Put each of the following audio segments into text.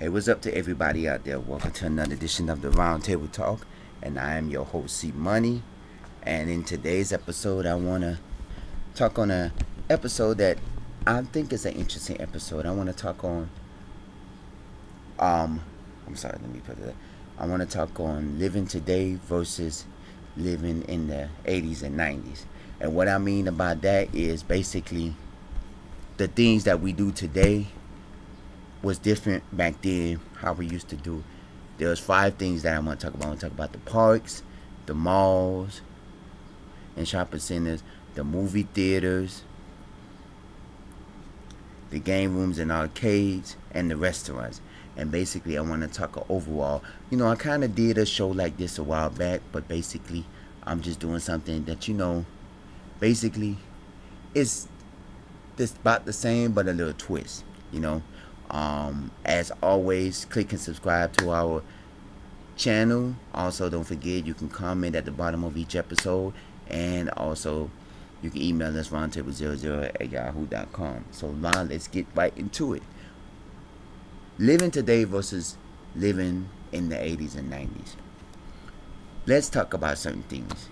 Hey, what's up to everybody out there? Welcome to another edition of the Roundtable Talk, and I am your host, C Money. And in today's episode, I want to talk on a episode that I think is an interesting episode. I want to talk on, um, I'm sorry, let me put it. I want to talk on living today versus living in the 80s and 90s. And what I mean about that is basically the things that we do today was different back then, how we used to do. There's 5 things that I want to talk about. I want to talk about the parks, the malls and shopping centers, the movie theaters, the game rooms and arcades, and the restaurants. And basically, I want to talk overall. I kind of did a show like this a while back, but basically, I'm just doing something that, basically, it's just about the same, but a little twist, As always, click and subscribe to our channel. Also, don't forget you can comment at the bottom of each episode, and also you can email us roundtable00@yahoo.com. So now let's get right into it. Living today versus living in the 80s and 90s. Let's talk about certain things.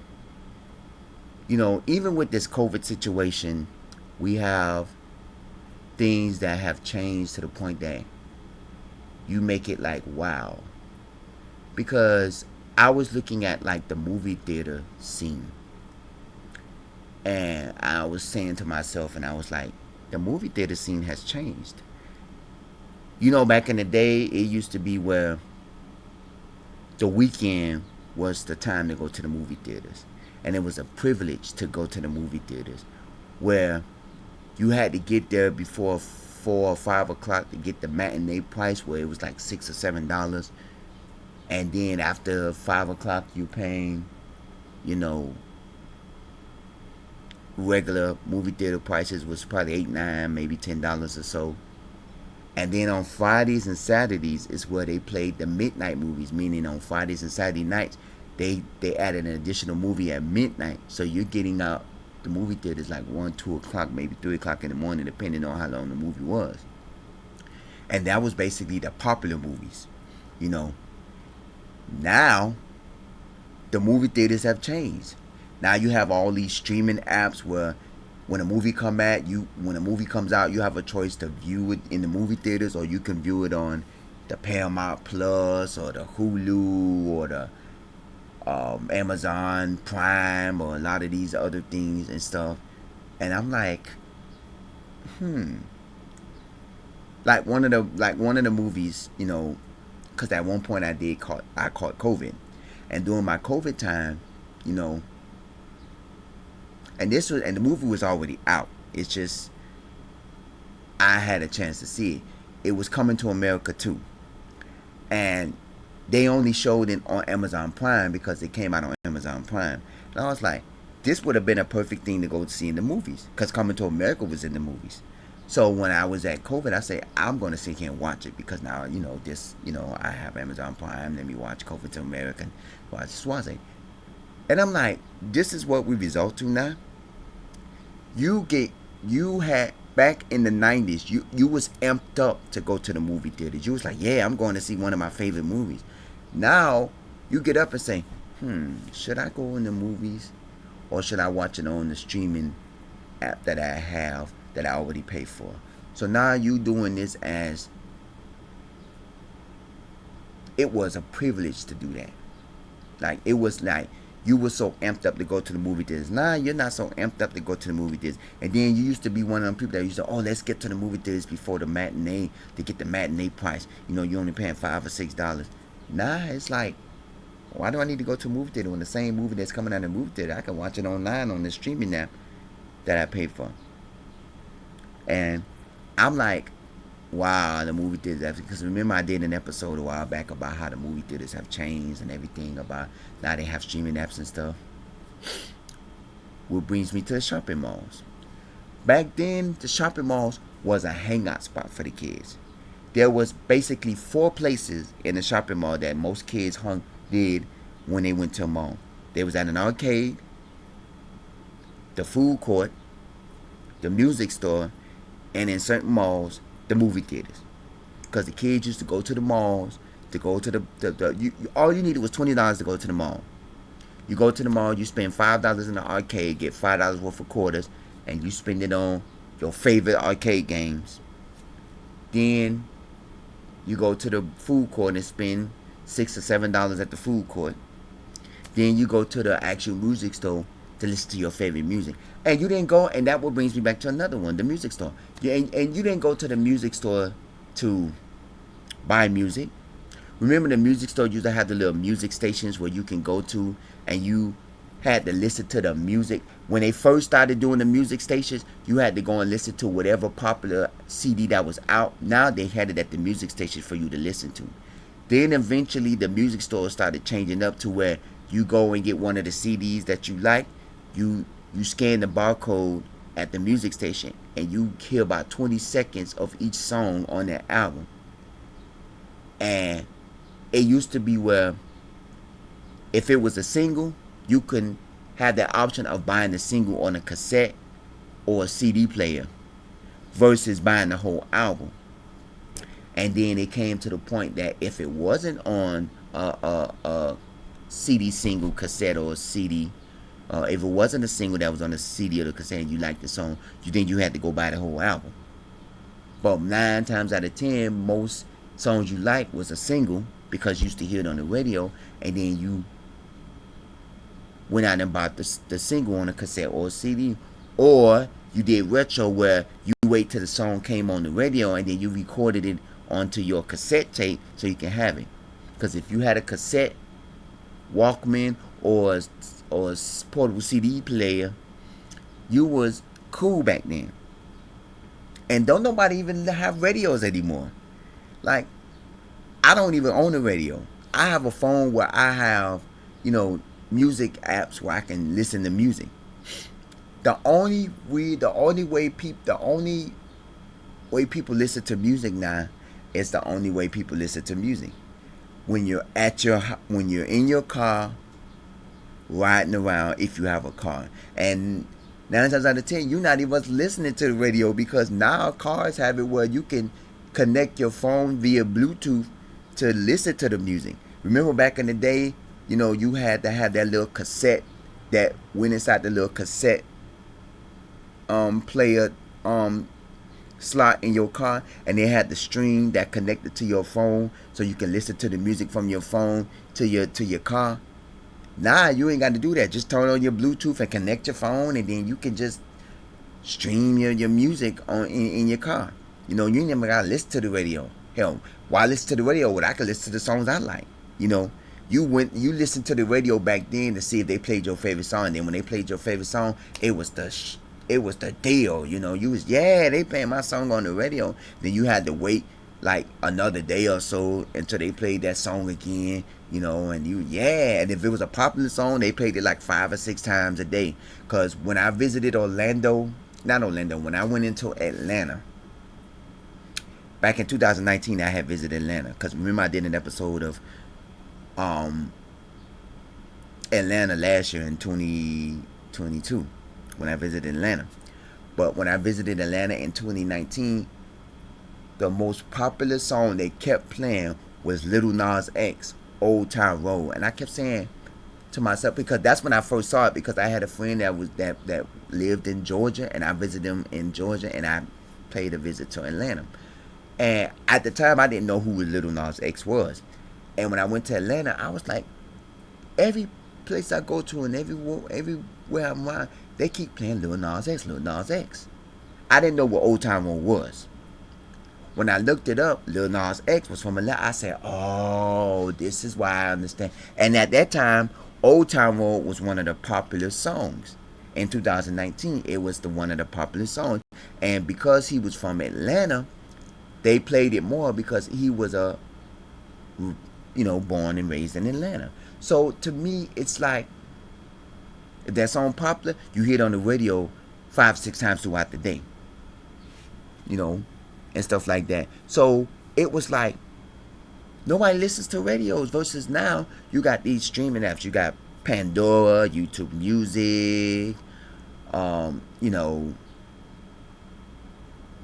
Even with this COVID situation, we have things that have changed to the point that you make it like wow. Because I was looking at like the movie theater scene, and I was saying to myself, and I was like, the movie theater scene has changed. Back in the day, it used to be where the weekend was the time to go to the movie theaters, and it was a privilege to go to the movie theaters, where you had to get there before 4 or 5 o'clock to get the matinee price, where it was like $6 or $7, and then after 5 o'clock, you paying, regular movie theater prices was probably 8, 9, maybe $10 or so. And then on Fridays and Saturdays is where they played the midnight movies, meaning on Fridays and Saturday nights, they added an additional movie at midnight. So you're getting out the movie theaters like 1, 2 o'clock, maybe 3 o'clock in the morning, depending on how long the movie was. And that was basically the popular movies. Now, the movie theaters have changed. Now you have all these streaming apps where when a movie comes out, you have a choice to view it in the movie theaters, or you can view it on the Paramount Plus or the Hulu or the Amazon Prime or a lot of these other things and stuff. And I'm like, like one of the movies, because at one point I caught COVID, and during my COVID time, and the movie was already out. It's just I had a chance to see it. It was Coming to America too, and they only showed it on Amazon Prime because it came out on Amazon Prime. And I was like, this would have been a perfect thing to go see in the movies, because Coming to America was in the movies. So when I was at COVID, I said, I'm going to sit here and watch it, because now, I have Amazon Prime. Let me watch Coming to America and watch Swazi. And I'm like, this is what we result to now. You had back in the 90s, you was amped up to go to the movie theaters. You was like, yeah, I'm going to see one of my favorite movies. Now you get up and say, should I go in the movies, or should I watch it on the streaming app that I have that I already pay for? So now you doing this as it was a privilege to do that. Like, it was like you were so amped up to go to the movie theaters. Now you're not so amped up to go to the movie theaters. And then you used to be one of them people that used to, let's get to the movie theaters before the matinee to get the matinee price. You're only paying $5 or $6. Nah, it's like, why do I need to go to a movie theater when the same movie that's coming out of the movie theater, I can watch it online on the streaming app that I paid for? And I'm like, wow, the movie theaters. Because remember, I did an episode a while back about how the movie theaters have changed and everything, about now they have streaming apps and stuff. What brings me to the shopping malls. Back then, the shopping malls was a hangout spot for the kids. There was basically 4 places in the shopping mall that most kids did when they went to a mall. They was at an arcade, the food court, the music store, and in certain malls, the movie theaters. because the kids used to go to the malls to go to all you needed was $20 to go to the mall. You go to the mall, you spend $5 in the arcade, get $5 worth of quarters, and you spend it on your favorite arcade games. Then you go to the food court and spend $6 or $7 at the food court. Then you go to the actual music store to listen to your favorite music. And you didn't go, and that what brings me back to another one, the music store. And you didn't go to the music store to buy music. Remember the music store used to have the little music stations where you can go to and you had to listen to the music. When they first started doing the music stations, you had to go and listen to whatever popular CD that was out. Now they had it at the music station for you to listen to. Then eventually the music stores started changing up to where you go and get one of the CDs that you like. You scan the barcode at the music station and you hear about 20 seconds of each song on that album. And it used to be where if it was a single, you can have the option of buying the single on a cassette or a CD player versus buying the whole album. And then it came to the point that if it wasn't on a CD single, cassette, or a CD, if it wasn't a single that was on a CD or the cassette and you liked the song, you had to go buy the whole album. But 9 times out of 10, most songs you like was a single because you used to hear it on the radio, and then you went out and bought the single on a cassette or a CD. Or you did retro where you wait till the song came on the radio and then you recorded it onto your cassette tape so you can have it. Because if you had a cassette, Walkman, or a portable CD player, you was cool back then. And don't nobody even have radios anymore. Like, I don't even own a radio. I have a phone where I have, music apps where I can listen to music. The only way people listen to music now is the only way people listen to music. When you're in your car, riding around, if you have a car. And 9 times out of 10, you're not even listening to the radio, because now cars have it where you can connect your phone via Bluetooth to listen to the music. Remember back in the day, you had to have that little cassette that went inside the little cassette player slot in your car, and they had the stream that connected to your phone so you can listen to the music from your phone to your car. Nah, you ain't got to do that. Just turn on your Bluetooth and connect your phone, and then you can just stream your music in your car. You ain't never got to listen to the radio. Hell, why listen to the radio when I can listen to the songs I like? You listened to the radio back then to see if they played your favorite song, and then when they played your favorite song, it was the deal. They playing my song on the radio. Then you had to wait like another day or so until they played that song again, and if it was a popular song, they played it like 5 or 6 times a day. Because when I visited when I went into Atlanta, back in 2019, I had visited Atlanta. Because remember I did an episode of Atlanta last year in 2022 when I visited Atlanta. But when I visited Atlanta in 2019, the most popular song they kept playing was Lil Nas X, Old Town Road. And I kept saying to myself, because that's when I first saw it, because I had a friend that lived in Georgia, and I visited him in Georgia, and I paid a visit to Atlanta. And at the time, I didn't know who Lil Nas X was. And when I went to Atlanta, I was like, every place I go to and everywhere I'm around, they keep playing Lil Nas X, Lil Nas X. I didn't know what Old Town Road was. When I looked it up, Lil Nas X was from Atlanta. I said, oh, this is why I understand. And at that time, Old Town Road was one of the popular songs. In 2019, it was one of the popular songs. And because he was from Atlanta, they played it more because he was born and raised in Atlanta. So to me, it's like, if that song popular, you hear it on the radio 5, 6 times throughout the day. And stuff like that. So it was like, nobody listens to radios, versus now you got these streaming apps. You got Pandora, YouTube Music,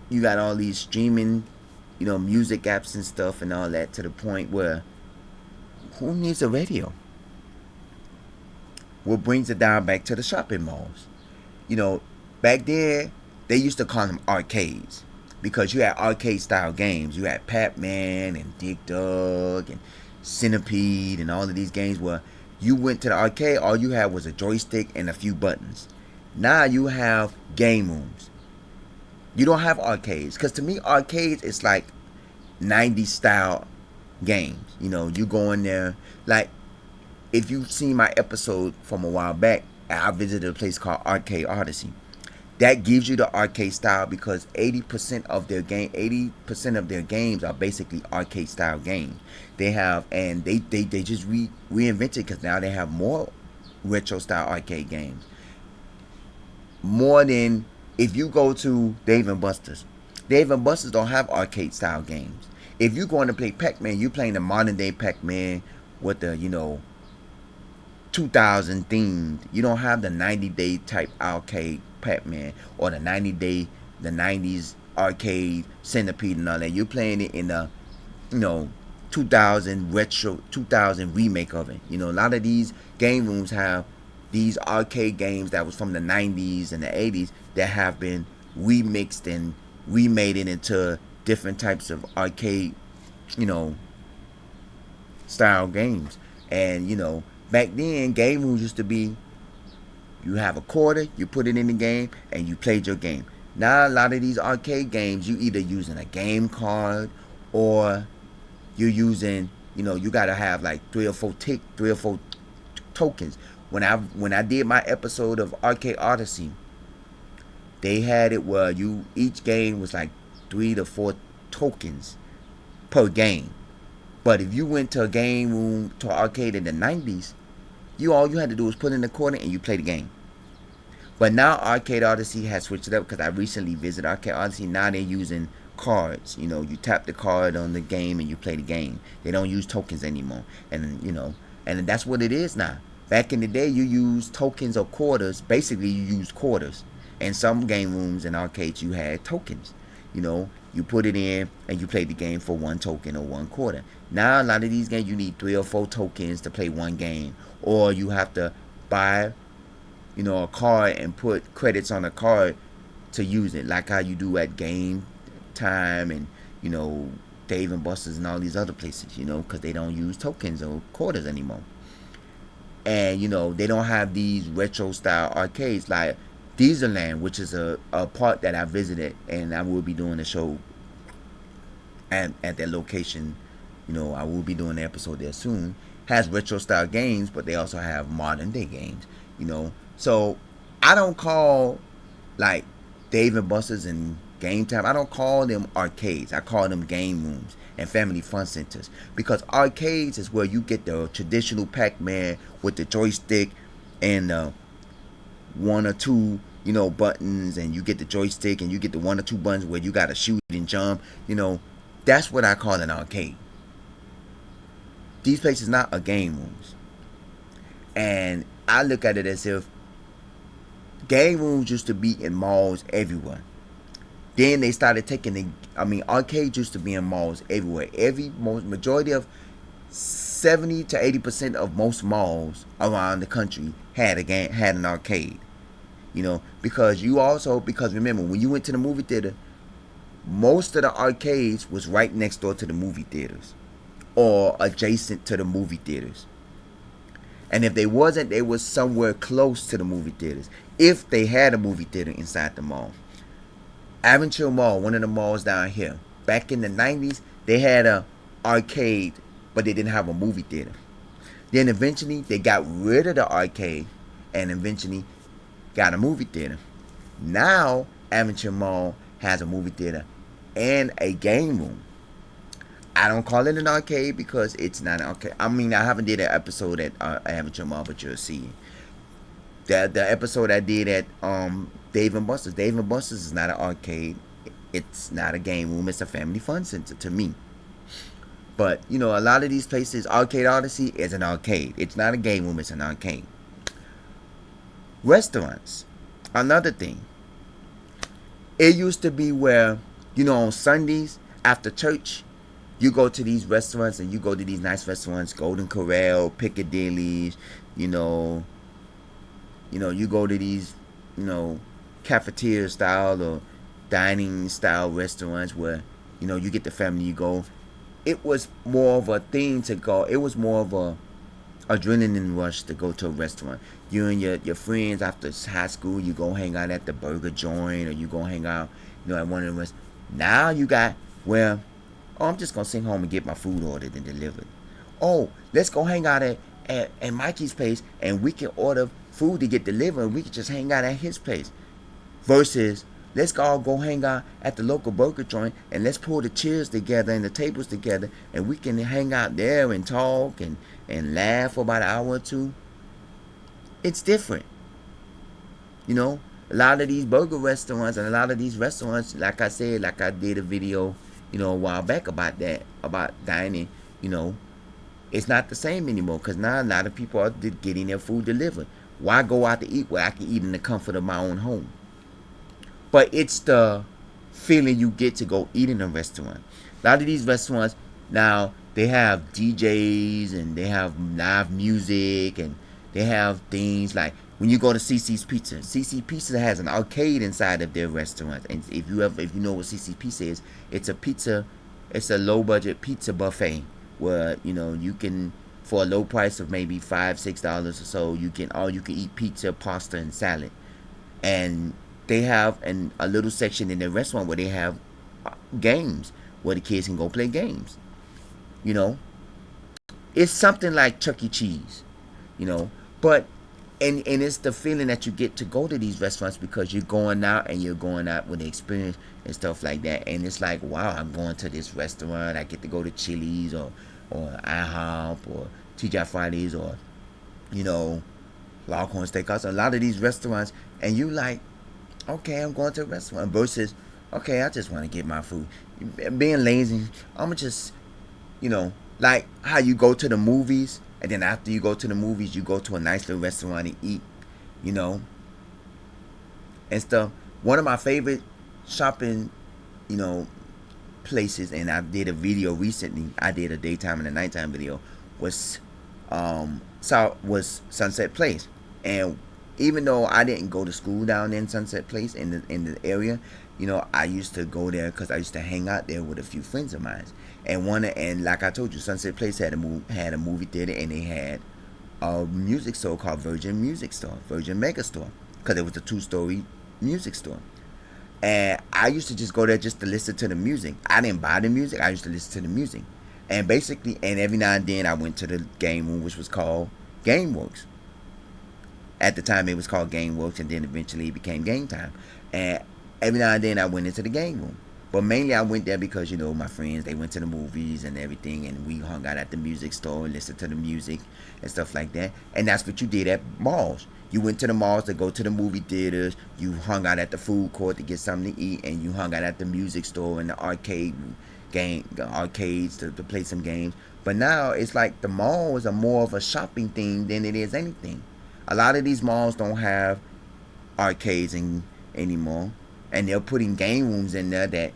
you got all these streaming music apps and stuff and all that, to the point where who needs a radio? What brings it down back to the shopping malls? You know, back then they used to call them arcades because you had arcade style games. You had Pac-Man and Dig Dug and Centipede and all of these games where you went to the arcade, all you had was a joystick and a few buttons. Now you have game rooms. You don't have arcades, because to me arcades is like 90s style games. You go in there, like, if you've seen my episode from a while back, I visited a place called Arcade Odyssey. That gives you the arcade style because 80% of their games are basically arcade style games. They have, and they just reinvented, because now they have more retro style arcade games. More than, if you go to Dave and Buster's. Dave and Buster's don't have arcade style games. If you're going to play Pac-Man, you're playing the modern day Pac-Man with the 2000 themed. You don't have the 90-day type arcade Pac-Man or the 90s arcade Centipede and all that. You're playing it in the 2000 remake of it. A lot of these game rooms have these arcade games that was from the 90s and the 80s that have been remixed and remade it into different types of arcade style games. And back then game rooms used to be, you have a quarter, you put it in the game, and you played your game. Now a lot of these arcade games, you either using a game card, or you're using, you gotta have like three or four tokens. When I did my episode of Arcade Odyssey, they had it where each game was like 3 to 4 tokens per game. But if you went to a game room, to an arcade in the 90s, all you had to do was put in the quarter and you play the game. But now Arcade Odyssey has switched it up, because I recently visited Arcade Odyssey. Now they're using cards. You tap the card on the game and you play the game. They don't use tokens anymore. And that's what it is now. Back in the day, you used tokens or quarters. Basically, you used quarters. And some game rooms and arcades, you had tokens. You put it in and you play the game for 1 token or 1 quarter. Now a lot of these games, you need 3 or 4 tokens to play one game, or you have to buy a card and put credits on a card to use it, like how you do at Game Time and Dave and Buster's and all these other places, because they don't use tokens or quarters anymore. And they don't have these retro style arcades like Dieselland, which is a park that I visited, and I will be doing a show at that location. I will be doing an episode there soon. Has retro style games, but they also have modern day games. So I don't call like Dave and Buster's and Game Time, I don't call them arcades. I call them game rooms and family fun centers, because arcades is where you get the traditional Pac-Man with the joystick and 1 or 2 buttons, and you get the joystick and you get the 1 or 2 buttons where you gotta shoot and jump. That's what I call an arcade. These places not are game rooms. And I look at it as if game rooms used to be in malls everywhere. Then they started taking arcades used to be in malls everywhere. Majority of 70 to 80% of most malls around the country had an arcade. Because remember, when you went to the movie theater, most of the arcades was right next door to the movie theaters or adjacent to the movie theaters. And if they wasn't, they was somewhere close to the movie theaters, if they had a movie theater inside the mall. Aventure Mall, one of the malls down here, back in the 90s, they had a arcade, but they didn't have a movie theater. Then eventually they got rid of the arcade and eventually got a movie theater. Now Aventure Mall has a movie theater and a game room. I don't call it an arcade because it's not an arcade. I haven't did an episode at Aventure Mall, but you'll see. The episode I did at Dave and Buster's. Dave and Buster's is not an arcade. It's not a game room. It's a family fun center to me. But a lot of these places, Arcade Odyssey is an arcade. It's not a game room. It's an arcade. Restaurants, another thing. It used to be where on Sundays, after church, you go to these restaurants and you go to these nice restaurants, Golden Corral, Piccadilly's, you know, you go to these, you know, cafeteria style or dining style restaurants where, you get the family, you go. It was more of a thing to go. It was more of a adrenaline rush to go to a restaurant. You and your friends after high school, you go hang out at the burger joint or you go hang out, at one of the restaurants. Now you got, well, oh, I'm just gonna sing home and get my food ordered and delivered. Oh, let's go hang out at Mikey's place and we can order food to get delivered and we can just hang out at his place. Versus, let's all go hang out at the local burger joint and let's pull the chairs together and the tables together and we can hang out there and talk and laugh for about an hour or two. It's different. A lot of these burger restaurants and a lot of these restaurants, like I said, like I did a video, a while back about that, about dining, it's not the same anymore because now a lot of people are getting their food delivered. Why go out to eat where I can eat in the comfort of my own home? But it's the feeling you get to go eat in a restaurant. A lot of these restaurants now, they have DJs and they have live music and they have things like when you go to CC's Pizza. CC Pizza has an arcade inside of their restaurant. And if you know what CC Pizza is, it's a low budget pizza buffet where you can, for a low price of maybe $5-6 or so, you can eat pizza, pasta, and salad. And they have a little section in their restaurant where they have games where the kids can go play games. It's something like Chuck E. Cheese, but and it's the feeling that you get to go to these restaurants because you're going out with the experience and stuff like that. And it's like, wow, I'm going to this restaurant. I get to go to Chili's or IHOP or TGI Fridays or Longhorn Steakhouse. A lot of these restaurants, and you like, okay, I'm going to a restaurant versus, okay, I just want to get my food. Being lazy, I'm just, like how you go to the movies. And then after you go to the movies, you go to a nice little restaurant and eat, and stuff. One of my favorite shopping, places, and I did a video recently. I did a daytime and a nighttime video. Was Sunset Place, and even though I didn't go to school down in Sunset Place in the area, I used to go there because I used to hang out there with a few friends of mine. And like I told you, Sunset Place had a movie theater, and they had a music store called Virgin Mega Store, because it was a 2-story music store. And I used to just go there just to listen to the music. I didn't buy the music. I used to listen to the music. And basically, and every now and then I went to the game room, which was called GameWorks. At the time, it was called GameWorks, and then eventually it became Game Time. And every now and then I went into the game room. But mainly I went there because, my friends, they went to the movies and everything, and we hung out at the music store and listened to the music and stuff like that. And that's what you did at malls. You went to the malls to go to the movie theaters, you hung out at the food court to get something to eat, and you hung out at the music store and the arcades to play some games. But now it's like the malls are more of a shopping thing than it is anything. A lot of these malls don't have arcades anymore. And they're putting game rooms in there that,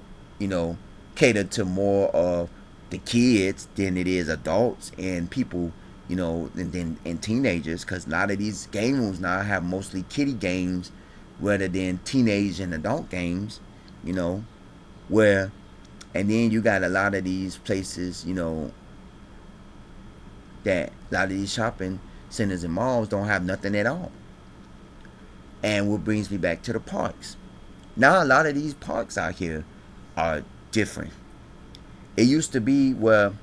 cater to more of the kids than it is adults and people, and teenagers. Because a lot of these game rooms now have mostly kiddie games rather than teenage and adult games, where, and then you got a lot of these places, that a lot of these shopping centers and malls don't have nothing at all. And what brings me back to the parks. Now a lot of these parks out here are different. It used to be where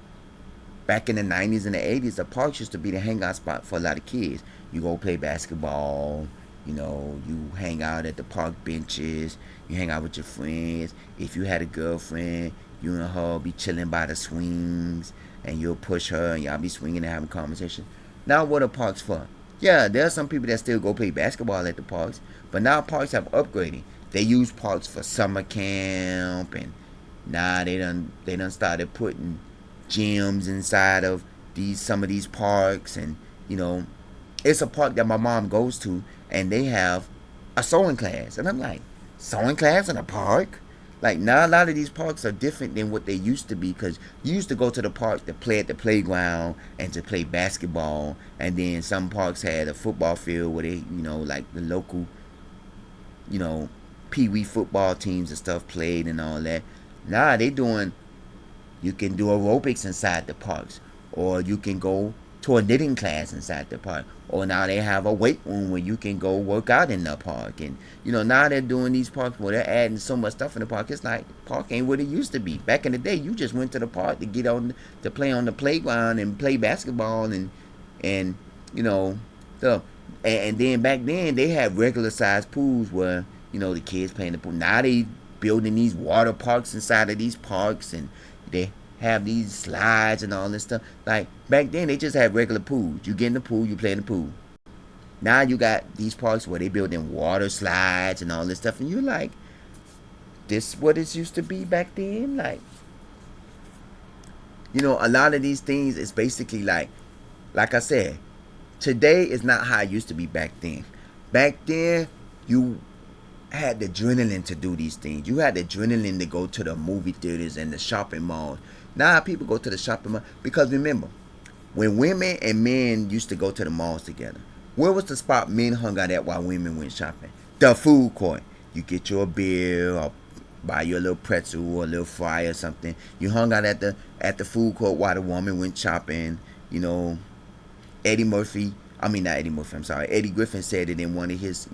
back in the 90s and the 80s, the parks used to be the hangout spot for a lot of kids. You go play basketball, you hang out at the park benches, you hang out with your friends. If you had a girlfriend, you and her be chilling by the swings, and you'll push her and y'all be swinging and having conversation. Now what are parks for? Yeah, there are some people that still go play basketball at the parks, but now parks have upgraded. They use parks for summer camp, and now they done started putting gyms inside of some of these parks. And it's a park that my mom goes to, and they have a sewing class, and I'm like, sewing class in a park? Like now, a lot of these parks are different than what they used to be. Because you used to go to the park to play at the playground and to play basketball, and then some parks had a football field where they, like the local, you know, pee wee football teams and stuff played and all that. Now they doing, you can do aerobics inside the parks, or you can go to a knitting class inside the park, or now they have a weight room where you can go work out in the park. And now they're doing these parks where they're adding so much stuff in the park. It's like park ain't what it used to be. Back in the day, you just went to the park to to play on the playground and play basketball and you know the and then back then they had regular sized pools where the kids playing the pool. Now they building these water parks inside of these parks, and they have these slides and all this stuff. Like back then, they just had regular pools. You get in the pool, you play in the pool. Now you got these parks where they building water slides and all this stuff, and you're like, this what it used to be back then. Like, a lot of these things is basically like I said, today is not how it used to be back then. Back then, you had the adrenaline to do these things. You had the adrenaline to go to the movie theaters and the shopping malls. Now people go to the shopping mall because remember, when women and men used to go to the malls together, where was the spot men hung out at while women went shopping? The food court. You get your beer or buy your little pretzel or a little fry or something. You hung out at the food court while the woman went shopping. Eddie Murphy. I mean, not Eddie Murphy. I'm sorry. Eddie Griffin said it in one of his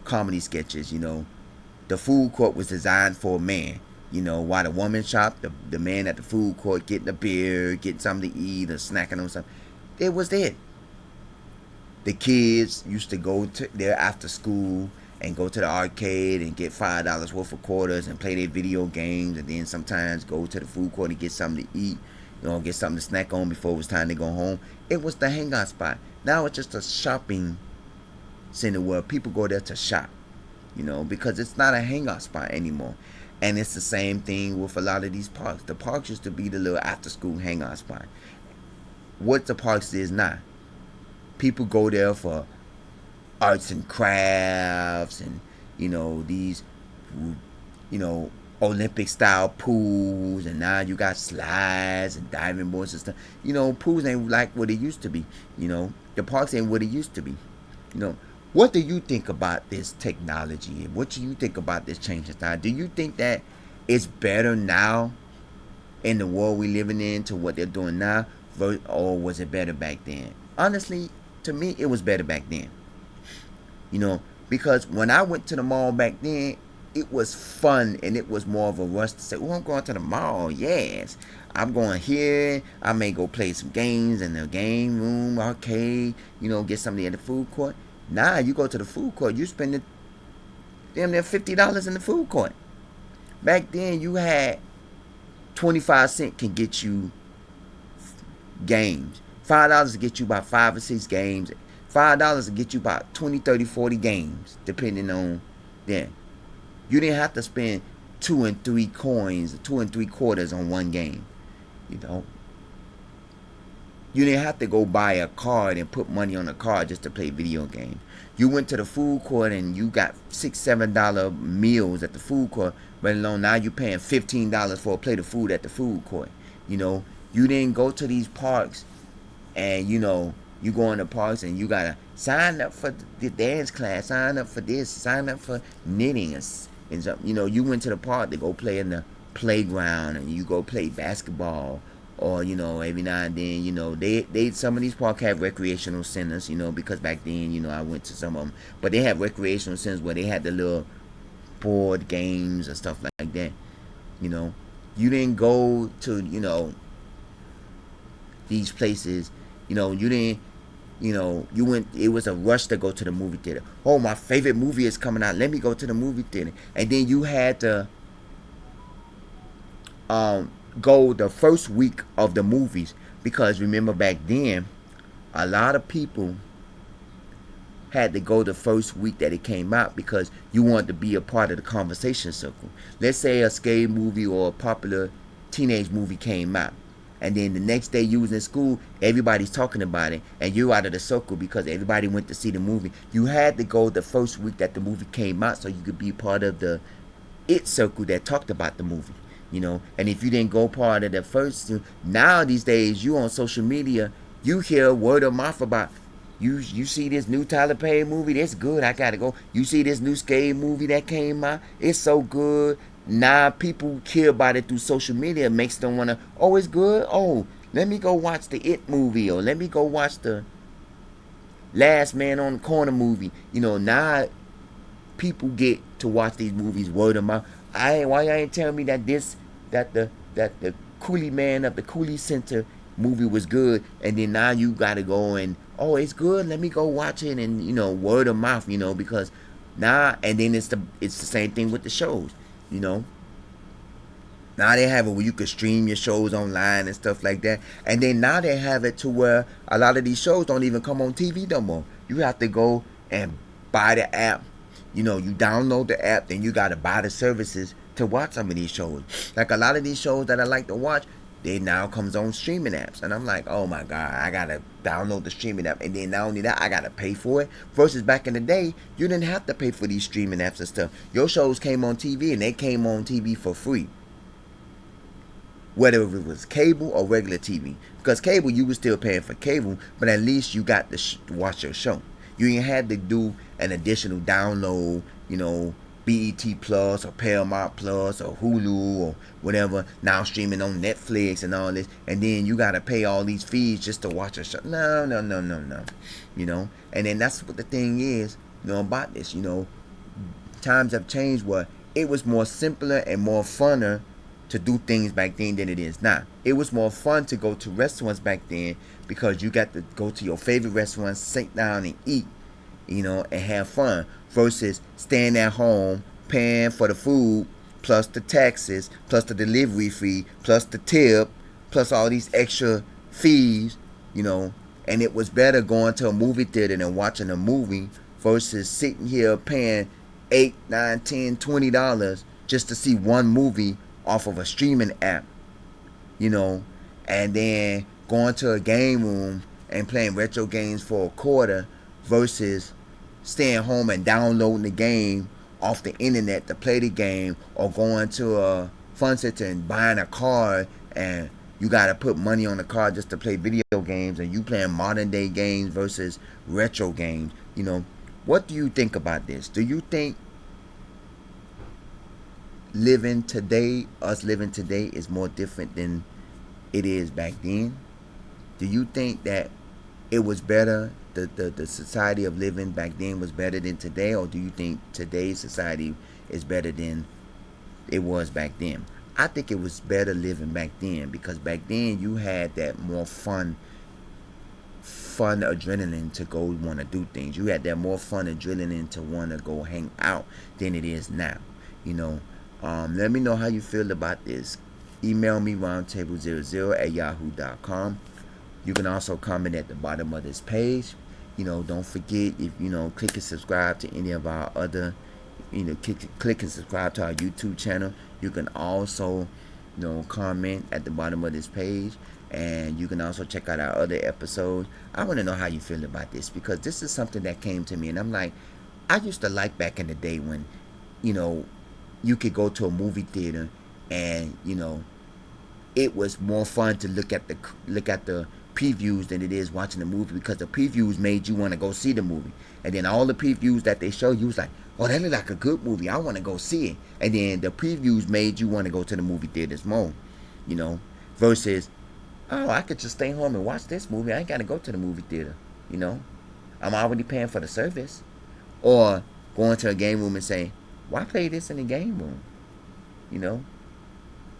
comedy sketches. The food court was designed for a man. While the woman shopped, the man at the food court getting a beer, getting something to eat, or snacking on something. It was it. The kids used to go to there after school and go to the arcade and get $5 worth of quarters and play their video games, and then sometimes go to the food court and get something to eat, get something to snack on before it was time to go home. It was the hangout spot. Now it's just a shopping center where people go there to shop, because it's not a hangout spot anymore. And it's the same thing with a lot of these parks. The parks used to be the little after school hangout spot. What the parks is now, people go there for arts and crafts and these Olympic style pools, and now you got slides and diving boards and stuff. Pools ain't like what it used to be. The parks ain't what it used to be. What do you think about this technology? What do you think about this change in style? Do you think that it's better now in the world we living in to what they're doing now, or was it better back then? Honestly, to me, it was better back then. Because when I went to the mall back then, it was fun and it was more of a rush to say, oh, I'm going to the mall. Yes, I'm going here. I may go play some games in the game room, arcade, get something at the food court. Now you go to the food court, you spend damn near $50 in the food court. Back then you had 25 cents can get you games. $5 to get you about 5 or 6 games. $5 to get you about 20, 30, 40 games, depending on them. You didn't have to spend 2 and 3 coins, 2 and 3 quarters on one game. You didn't have to go buy a card and put money on a card just to play video games. You went to the food court and you got $6, $7 meals at the food court, but now you're paying $15 for a plate of food at the food court. You didn't go to these parks and you go in the parks and you gotta sign up for the dance class, sign up for this, sign up for knitting, and you went to the park to go play in the playground and you go play basketball. Or every now and then they some of these parks have recreational centers, because back then I went to some of them, but they have recreational centers where they had the little board games and stuff like that. You didn't go to these places. You didn't. You went. It was a rush to go to the movie theater. Oh, my favorite movie is coming out. Let me go to the movie theater, and then you had to go the first week of the movies, because remember back then a lot of people had to go the first week that it came out because you wanted to be a part of the conversation circle. Let's say a scary movie or a popular teenage movie came out, and then the next day you was in school, everybody's talking about it, and you're out of the circle because everybody went to see the movie. You had to go the first week that the movie came out so you could be part of the it circle that talked about the movie. And if you didn't go part of the first, now these days you on social media, you hear word of mouth about you see this new Tyler Perry movie, that's good, I gotta go. You see this new Skate movie that came out, it's so good. Now people hear about it through social media, it makes them wanna, oh, it's good, oh, let me go watch the It movie, or let me go watch the Last Man on the Corner movie. Now people get to watch these movies word of mouth. Why y'all ain't telling me that the Coolie Man of the Coolie Center movie was good, and then now you gotta go and, oh, it's good, let me go watch it, and word of mouth, because now, and then it's the same thing with the shows. you know Now they have it where you could stream your shows online and stuff like that. And then now they have it to where a lot of these shows don't even come on TV no more. You have to go and buy the app. You download the app, then you got to buy the services to watch some of these shows. Like a lot of these shows that I like to watch, they now comes on streaming apps. And I'm like, oh my God, I got to download the streaming app. And then not only that, I got to pay for it. Versus back in the day, you didn't have to pay for these streaming apps and stuff. Your shows came on TV and they came on TV for free. Whether it was cable or regular TV. Because cable, you were still paying for cable, but at least you got to watch your show. You ain't had to do an additional download, BET Plus or Paramount Plus or Hulu or whatever, now streaming on Netflix and all this, and then you got to pay all these fees just to watch a show. No. And then that's what the thing is, about this, times have changed where it was more simpler and more funner to do things back then than it is now. It was more fun to go to restaurants back then because you got to go to your favorite restaurants, sit down and eat, and have fun, versus staying at home, paying for the food, plus the taxes, plus the delivery fee, plus the tip, plus all these extra fees, and it was better going to a movie theater and watching a movie versus sitting here paying $8, $9, $10, $20 just to see one movie off of a streaming app, and then going to a game room and playing retro games for a quarter versus staying home and downloading the game off the internet to play the game, or going to a fun center and buying a card and you got to put money on the card just to play video games, and you playing modern day games versus retro games. What do you think about this? Do you think us living today is more different than it is back then? Do you think that it was better, the society of living back then was better than today, or do you think today's society is better than it was back then? I think it was better living back then, because back then you had that more fun adrenaline to go want to do things. You had that more fun adrenaline to want to go hang out than it is now. Let me know how you feel about this. Email me roundtable00@yahoo.com. You can also comment at the bottom of this page. Don't forget, if click and subscribe to any of our other, click and subscribe to our YouTube channel. You can also, comment at the bottom of this page, and you can also check out our other episodes. I want to know how you feel about this, because this is something that came to me, and I'm like, I used to like back in the day when, you could go to a movie theater and it was more fun to look at the previews than it is watching the movie, because the previews made you want to go see the movie, and then all the previews that they show you was like, oh, that look like a good movie, I want to go see it. And then the previews made you want to go to the movie theaters more, versus, oh, I could just stay home and watch this movie, I ain't got to go to the movie theater. I'm already paying for the service. Or going to a game room and saying, why play this in the game room?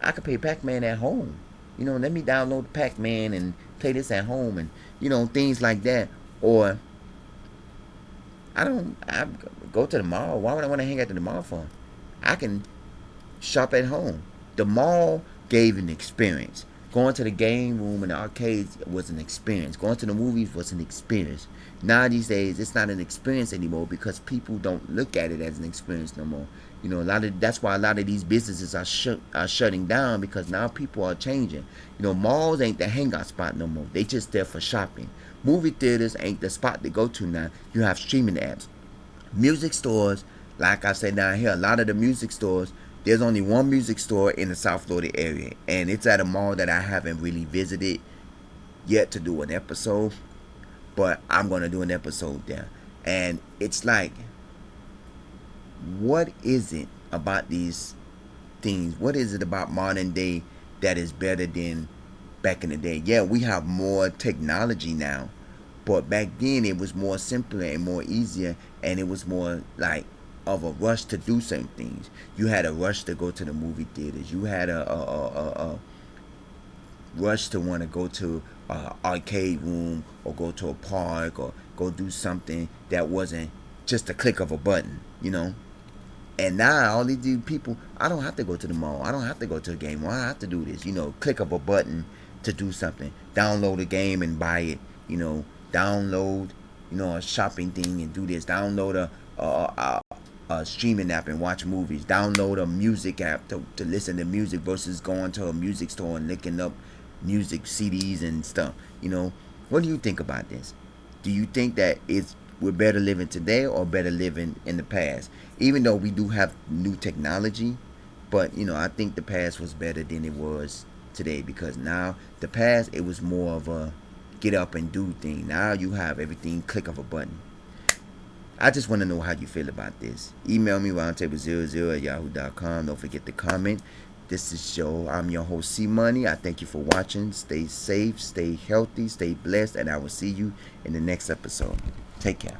I could play Pac-Man at home. Let me download Pac-Man and play this at home, and things like that. Or I go to the mall. Why would I want to hang out at the mall for? I can shop at home. The mall gave an experience. Going to the game room and the arcades was an experience. Going to the movies was an experience. Now these days, it's not an experience anymore, because people don't look at it as an experience no more. That's why a lot of these businesses are shutting down, because now people are changing. Malls ain't the hangout spot no more. They just there for shopping. Movie theaters ain't the spot to go to now. You have streaming apps. Music stores, like I said down here, a lot of the music stores, There's only one music store in the South Florida area, and it's at a mall that I haven't really visited yet to do an episode, but I'm gonna do an episode there. And it's like, what is it about these things? What is it about modern day that is better than back in the day? Yeah, we have more technology now, but back then it was more simpler and more easier, and it was more like of a rush to do certain things. You had a rush to go to the movie theaters. You had a rush to want to go to an arcade room or go to a park or go do something that wasn't just a click of a button, you know. And now all these people, I don't have to go to the mall. I don't have to go to a game. Why I have to do this? You know, click of a button to do something. Download a game and buy it. You know, download, a shopping thing and do this. Download a streaming app and watch movies. Download a music app to listen to music versus going to a music store and looking up music CDs and stuff. What do you think about this? Do you think that we're better living today or better living in the past? Even though we do have new technology, but I think the past was better than it was today, because now the past, it was more of a get up and do thing. Now you have everything click of a button. I just want to know how you feel about this. Email me roundtable00@yahoo.com. Don't forget to comment. This is I'm your host, C Money. I thank you for watching. Stay safe, stay healthy, stay blessed, and I will see you in the next episode. Take care.